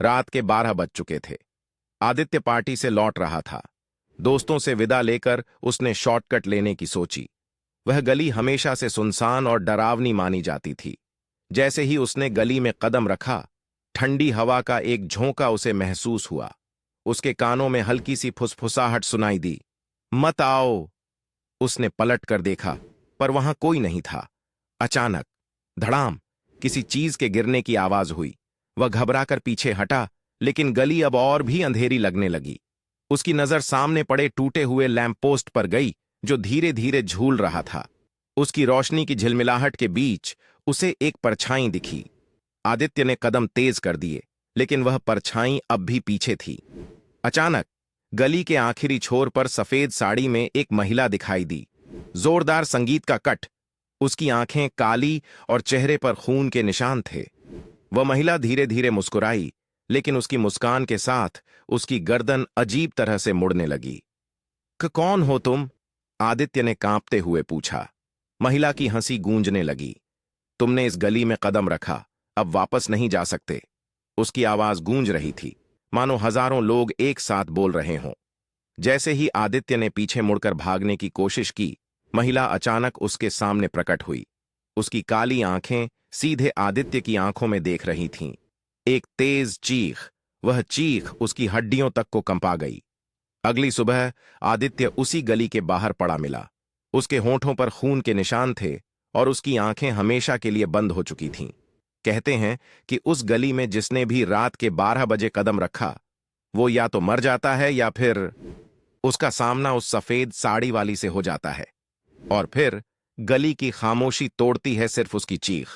रात के 12 बज चुके थे। आदित्य पार्टी से लौट रहा था। दोस्तों से विदा लेकर उसने शॉर्टकट लेने की सोची। वह गली हमेशा से सुनसान और डरावनी मानी जाती थी। जैसे ही उसने गली में कदम रखा, ठंडी हवा का एक झोंका उसे महसूस हुआ। उसके कानों में हल्की सी फुसफुसाहट सुनाई दी। मत आओ। उसने पलट कर देखा, पर वहां कोई नहीं था। अचानक धड़ाम किसी चीज के गिरने की आवाज हुई। वह घबराकर पीछे हटा, लेकिन गली अब और भी अंधेरी लगने लगी। उसकी नजर सामने पड़े टूटे हुए लैंप पोस्ट पर गई, जो धीरे धीरे झूल रहा था। उसकी रोशनी की झिलमिलाहट के बीच उसे एक परछाई दिखी। आदित्य ने कदम तेज कर दिए, लेकिन वह परछाई अब भी पीछे थी। अचानक गली के आखिरी छोर पर सफेद साड़ी में एक महिला दिखाई दी। जोरदार संगीत का कट, उसकी आंखें काली और चेहरे पर खून के निशान थे। वह महिला धीरे धीरे मुस्कुराई, लेकिन उसकी मुस्कान के साथ उसकी गर्दन अजीब तरह से मुड़ने लगी। कौन हो तुम? आदित्य ने कांपते हुए पूछा। महिला की हंसी गूंजने लगी। तुमने इस गली में कदम रखा, अब वापस नहीं जा सकते। उसकी आवाज गूंज रही थी, मानो हजारों लोग एक साथ बोल रहे हों। जैसे ही आदित्य ने पीछे मुड़कर भागने की कोशिश की, महिला अचानक उसके सामने प्रकट हुई। उसकी काली आंखें सीधे आदित्य की आंखों में देख रही थीं। एक तेज चीख, वह चीख उसकी हड्डियों तक को कंपा गई। अगली सुबह आदित्य उसी गली के बाहर पड़ा मिला। उसके होंठों पर खून के निशान थे और उसकी आंखें हमेशा के लिए बंद हो चुकी थीं। कहते हैं कि उस गली में जिसने भी रात के 12 बजे कदम रखा, वो या तो मर जाता है या फिर उसका सामना उस सफेद साड़ी वाली से हो जाता है। और फिर गली की खामोशी तोड़ती है सिर्फ उसकी चीख।